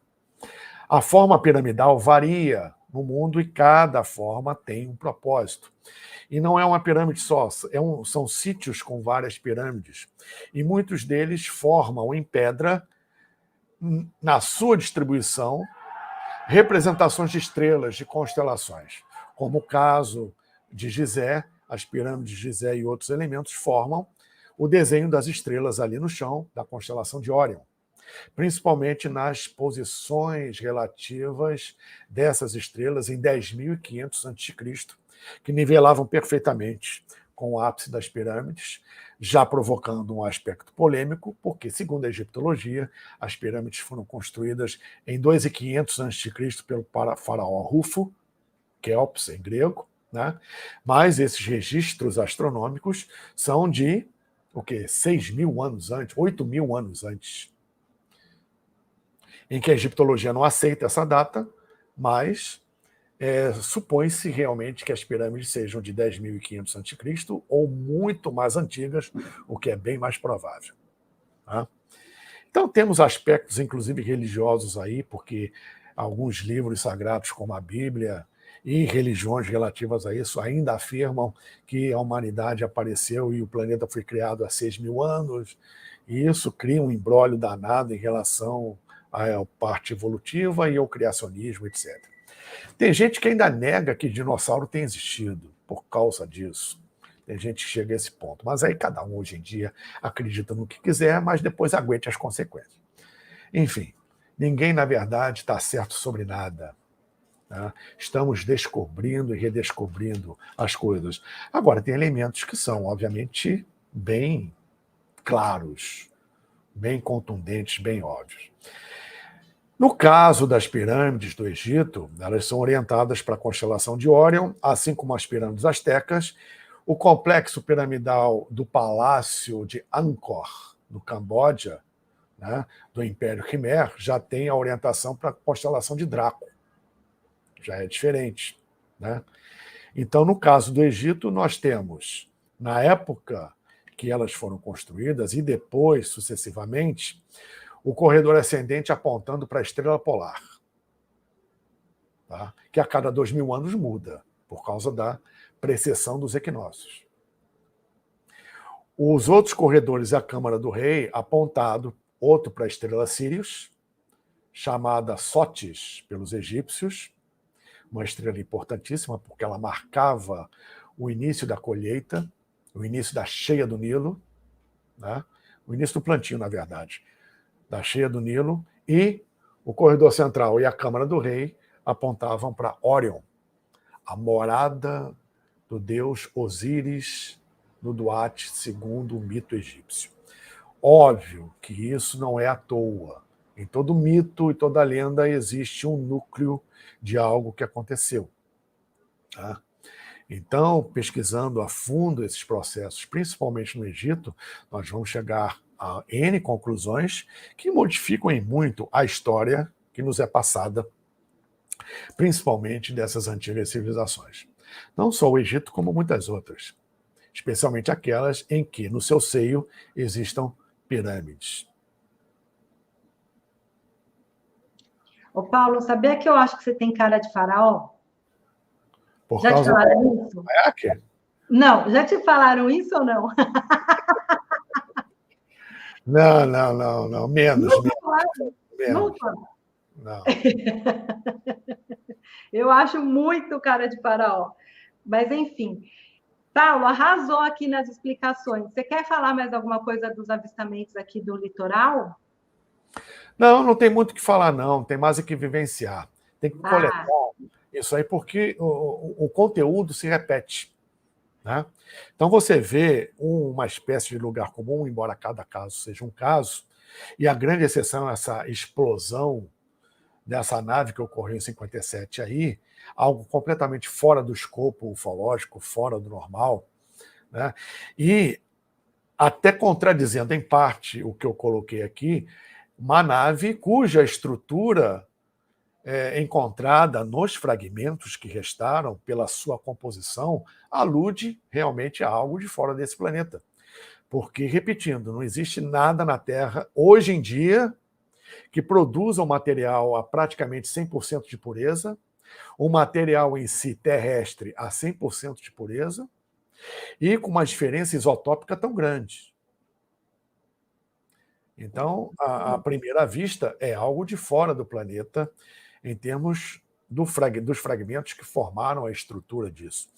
A forma piramidal varia no mundo e cada forma tem um propósito. E não é uma pirâmide só, são sítios com várias pirâmides. E muitos deles formam em pedra, na sua distribuição, representações de estrelas, de constelações. Como o caso de Gizé, as pirâmides de Gizé e outros elementos formam o desenho das estrelas ali no chão, da constelação de Órion. Principalmente nas posições relativas dessas estrelas em 10.500 a.C., que nivelavam perfeitamente com o ápice das pirâmides, já provocando um aspecto polêmico, porque, segundo a egiptologia, as pirâmides foram construídas em 2.500 a.C. pelo faraó Rufo, Kelps em grego, né? Mas esses registros astronômicos são de 6.000 anos antes, 8.000 anos antes, em que a egiptologia não aceita essa data, mas supõe-se realmente que as pirâmides sejam de 10.500 a.C. ou muito mais antigas, o que é bem mais provável. Tá? Então temos aspectos, inclusive religiosos aí, porque alguns livros sagrados, como a Bíblia, e religiões relativas a isso ainda afirmam que a humanidade apareceu e o planeta foi criado há 6.000 anos, e isso cria um imbróglio danado em relação a parte evolutiva e ao criacionismo, etc. Tem gente que ainda nega que dinossauro tenha existido por causa disso. Tem gente que chega a esse ponto. Mas aí cada um, hoje em dia, acredita no que quiser, mas depois aguente as consequências. Enfim, ninguém, na verdade, está certo sobre nada. Né? Estamos descobrindo e redescobrindo as coisas. Agora, tem elementos que são, obviamente, bem claros, bem contundentes, bem óbvios. No caso das pirâmides do Egito, elas são orientadas para a constelação de Órion, assim como as pirâmides astecas. O complexo piramidal do Palácio de Angkor, no Camboja, né, do Império Khmer, já tem a orientação para a constelação de Draco. Já é diferente. Né? Então, no caso do Egito, nós temos, na época que elas foram construídas, e depois, sucessivamente, o corredor ascendente apontando para a estrela polar, tá? Que a cada 2000 anos muda, por causa da precessão dos equinócios. Os outros corredores, a Câmara do Rei, apontado outro para a estrela Sírius, chamada Sotis pelos egípcios, uma estrela importantíssima, porque ela marcava o início da colheita, o início da cheia do Nilo, né? O início do plantio, na verdade, da cheia do Nilo, e o corredor central e a Câmara do Rei apontavam para Órion, a morada do deus Osíris no Duat, segundo o mito egípcio. Óbvio que isso não é à toa. Em todo mito e toda lenda existe um núcleo de algo que aconteceu. Tá? Então, pesquisando a fundo esses processos, principalmente no Egito, nós vamos chegar a N conclusões que modificam em muito a história que nos é passada, principalmente dessas antigas civilizações. Não só o Egito, como muitas outras, especialmente aquelas em que no seu seio existam pirâmides. Ô, Paulo, sabia que eu acho que você tem cara de faraó? Por já causa te falaram isso? É que? Não, já te falaram isso ou não? Não. Menos. Nunca. Não. Eu acho muito cara de faraó. Mas, enfim. Paulo, arrasou aqui nas explicações. Você quer falar mais alguma coisa dos avistamentos aqui do litoral? Não tem muito o que falar, não. Tem mais o que vivenciar. Tem que coletar isso aí, porque o conteúdo se repete. Né? Então, você vê uma espécie de lugar comum, embora cada caso seja um caso, e a grande exceção é essa explosão dessa nave que ocorreu em 57 aí, algo completamente fora do escopo ufológico, fora do normal, né? E até contradizendo em parte o que eu coloquei aqui, uma nave cuja estrutura encontrada nos fragmentos que restaram pela sua composição alude realmente a algo de fora desse planeta. Porque, repetindo, não existe nada na Terra, hoje em dia, que produza um material a praticamente 100% de pureza, um material em si terrestre a 100% de pureza, e com uma diferença isotópica tão grande. Então, à primeira vista, é algo de fora do planeta, em termos dos fragmentos que formaram a estrutura disso.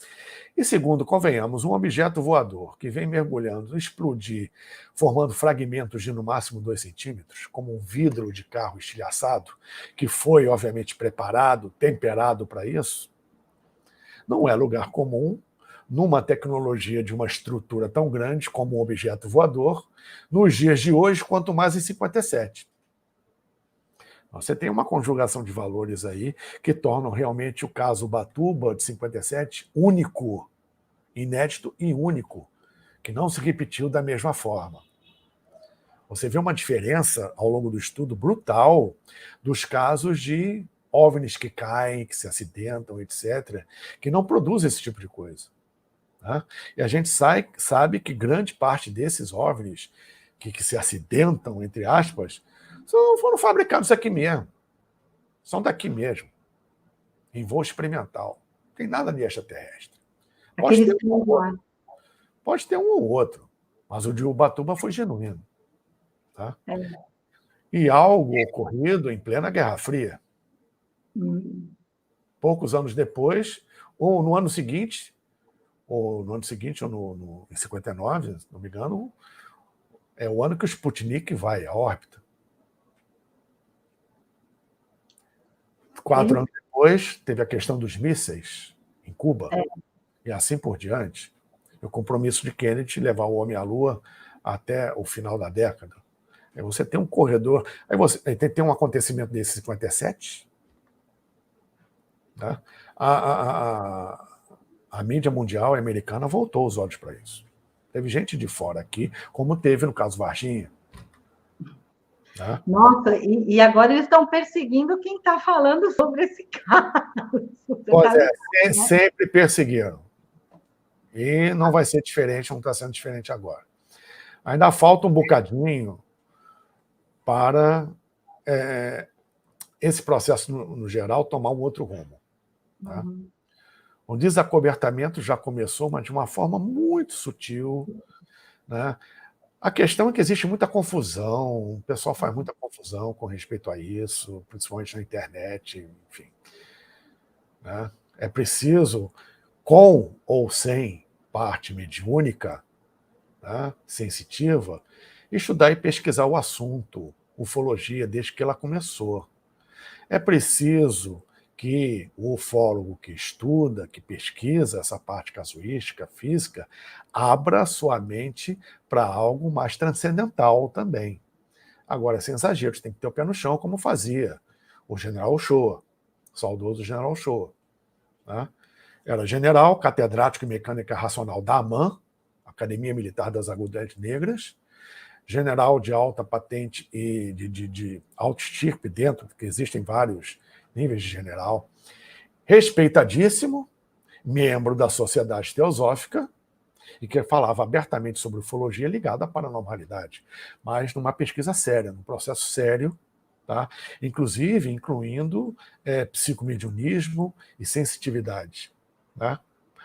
E segundo, convenhamos, um objeto voador que vem mergulhando, explodir, formando fragmentos de no máximo 2 centímetros, como um vidro de carro estilhaçado, que foi, obviamente, preparado, temperado para isso, não é lugar comum numa tecnologia de uma estrutura tão grande como um objeto voador, nos dias de hoje, quanto mais em 57. Você tem uma conjugação de valores aí que tornam realmente o caso Ubatuba de 57 único, inédito e único, que não se repetiu da mesma forma. Você vê uma diferença ao longo do estudo brutal dos casos de OVNIs que caem, que se acidentam, etc., que não produzem esse tipo de coisa. Né? E a gente sabe que grande parte desses OVNIs que se acidentam, entre aspas, foram fabricados aqui mesmo. São daqui mesmo. Em voo experimental. Não tem nada de extraterrestre. Pode ter um ou outro. Mas o de Ubatuba foi genuíno. Tá? E algo ocorrido em plena Guerra Fria. Poucos anos depois, ou no ano seguinte, ou em 59, se não me engano, é o ano que o Sputnik vai à órbita. 4 anos depois, teve a questão dos mísseis em Cuba, e assim por diante. O compromisso de Kennedy de levar o homem à Lua até o final da década. Aí você tem um corredor. Aí tem um acontecimento desse em 57. Né? A mídia mundial e americana voltou os olhos para isso. Teve gente de fora aqui, como teve no caso Varginha. Né? Nossa, e agora eles estão perseguindo quem está falando sobre esse caso. Pois é, sempre perseguiram. E não vai ser diferente, não está sendo diferente agora. Ainda falta um bocadinho para esse processo, no geral, tomar um outro rumo. Né? O desacobertamento já começou, mas de uma forma muito sutil. Né? A questão é que existe muita confusão, o pessoal faz muita confusão com respeito a isso, principalmente na internet, enfim. Né? É preciso, com ou sem parte mediúnica, né, sensitiva, estudar e pesquisar o assunto, ufologia, desde que ela começou. É preciso que o ufólogo que estuda, que pesquisa essa parte casuística, física, abra sua mente para algo mais transcendental também. Agora, sem exageros, tem que ter o pé no chão, como fazia o general Ochoa, o saudoso general Ochoa. Né? Era general, catedrático em mecânica racional da AMAN, Academia Militar das Agulhas Negras, general de alta patente e de alta estirpe dentro, porque existem vários níveis de general, respeitadíssimo, membro da Sociedade Teosófica, e que falava abertamente sobre ufologia ligada à paranormalidade, mas numa pesquisa séria, num processo sério, tá? Inclusive incluindo psicomediunismo e sensitividade. Né?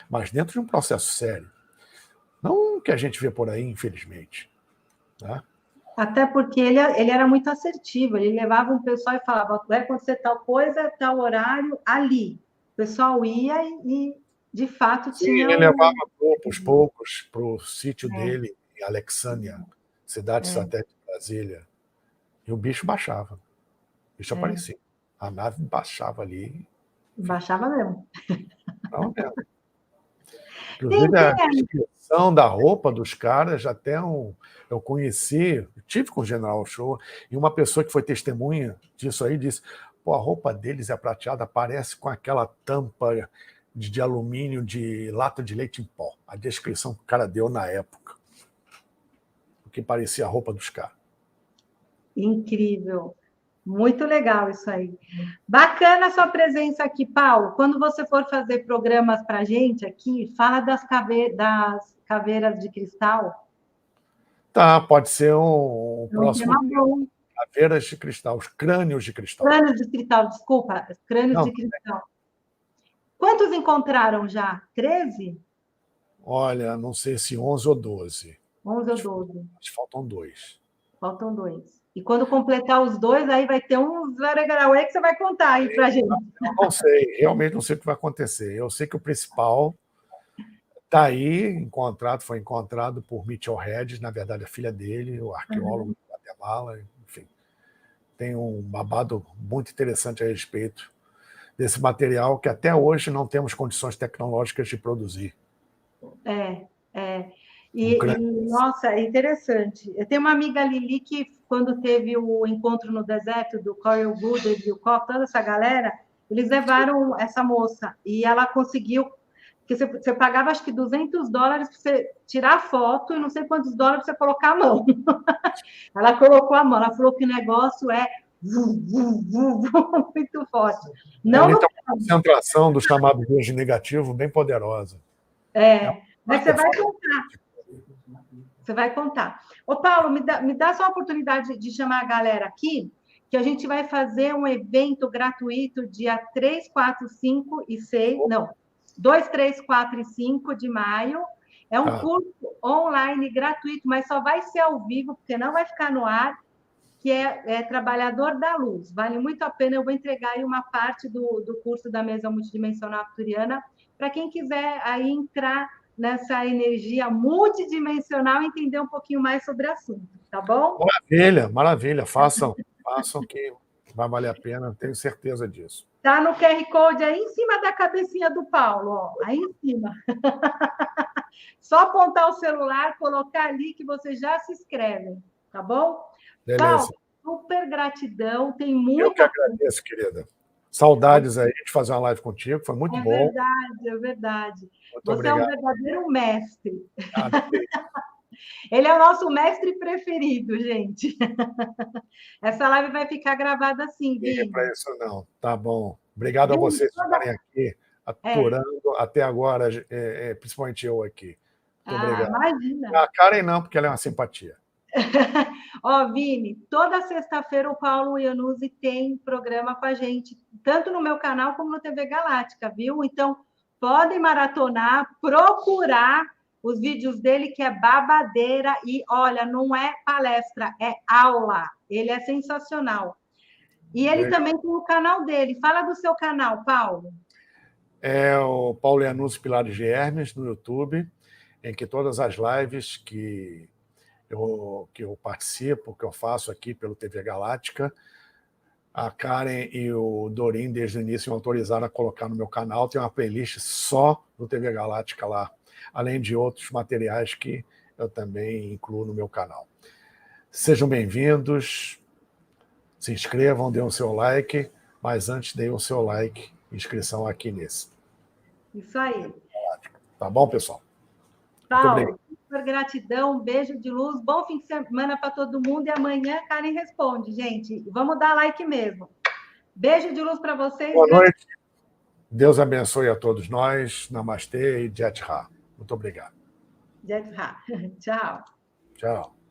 Mas dentro de um processo sério. Não o que a gente vê por aí, infelizmente. Né? Até porque ele era muito assertivo, ele levava um pessoal e falava, vai acontecer tal coisa, tal horário, ali. O pessoal ia e de fato, tinha... Ele levava aos poucos para o sítio dele, em Alexânia, cidade satélite de Brasília. E o bicho baixava. O bicho aparecia. A nave baixava ali. Baixava mesmo. Não mesmo. Inclusive, a descrição da roupa dos caras, até eu conheci, tive com o General Ochoa, e uma pessoa que foi testemunha disso aí disse: pô, a roupa deles é prateada, parece com aquela tampa de alumínio de lata de leite em pó. A descrição que o cara deu na época. O que parecia a roupa dos caras. Incrível. Muito legal isso aí. Bacana a sua presença aqui, Paulo. Quando você for fazer programas para a gente aqui, fala das caveiras de cristal. Tá, pode ser um próximo. Bom. Caveiras de cristal, os crânios de cristal. Crânios de cristal, desculpa. Crânios de cristal. Quantos encontraram já? 13? Olha, não sei se 11 ou 12. 11 ou 12. Mas faltam 2. Faltam 2. E quando completar os 2, aí vai ter um Zaragarauê que você vai contar aí para a gente. Eu não sei, realmente não sei o que vai acontecer. Eu sei que o principal está aí, foi encontrado por Mitchell Hedges, na verdade a filha dele, o arqueólogo de Guatemala, enfim. Tem um babado muito interessante a respeito desse material que até hoje não temos condições tecnológicas de produzir. Nossa, é interessante. Eu tenho uma amiga, Lili, que quando teve o encontro no deserto do Coral Gooded e o Koch, toda essa galera, eles levaram essa moça e ela conseguiu, porque você pagava acho que $200 para você tirar a foto e não sei quantos dólares para você colocar a mão. Ela colocou a mão, ela falou que o negócio é muito forte. Não tem uma concentração do chamado verde negativo bem poderosa. Mas você vai contar. Você vai contar. Ô, Paulo, me dá só a oportunidade de chamar a galera aqui, que a gente vai fazer um evento gratuito dia 3, 4, 5 e 6... Não, 2, 3, 4 e 5 de maio. É um curso online gratuito, mas só vai ser ao vivo, porque não vai ficar no ar, que é Trabalhador da Luz. Vale muito a pena, eu vou entregar aí uma parte do curso da mesa multidimensional arturiana para quem quiser aí entrar nessa energia multidimensional e entender um pouquinho mais sobre o assunto, tá bom? Maravilha, maravilha. Façam que vai valer a pena, tenho certeza disso. Tá no QR Code aí em cima da cabecinha do Paulo, ó, aí em cima. Só apontar o celular, colocar ali que você já se inscreve, tá bom? Beleza. Paulo, super gratidão, tem muita... Eu que agradeço, querida. Saudades aí de fazer uma live contigo, foi muito bom. É verdade. Muito você obrigado. É um verdadeiro mestre. Adorei. Ele é o nosso mestre preferido, gente. Essa live vai ficar gravada assim, Vini. Não para isso não. Tá bom. Obrigado a vocês por estarem aqui, aturando até agora, principalmente eu aqui. Muito obrigado. Imagina. A Karen não, porque ela é uma simpatia. Ó, Vini, toda sexta-feira o Paulo Iannuzzi tem programa com a gente, tanto no meu canal como no TV Galáctica, viu? Então, podem maratonar, procurar os vídeos dele, que é babadeira, e olha, não é palestra, é aula. Ele é sensacional. E ele também tem o canal dele. Fala do seu canal, Paulo. É o Paulo Iannuzzi Pilares de Hermes, no YouTube, em que todas as lives que eu participo, que eu faço aqui pelo TV Galáctica, a Karen e o Dorim, desde o início, me autorizaram a colocar no meu canal. Tem uma playlist só do TV Galáctica lá, além de outros materiais que eu também incluo no meu canal. Sejam bem-vindos, se inscrevam, dêem o seu like, mas antes deem o seu like, inscrição aqui nesse. Isso aí. Tá bom, pessoal? Paulo, super gratidão, um beijo de luz, bom fim de semana para todo mundo, e amanhã a Karen responde, gente. Vamos dar like mesmo. Beijo de luz para vocês. Boa noite. Deus abençoe a todos nós. Namastê e Jet Ha. Muito obrigado. Jet Ha. Tchau. Tchau.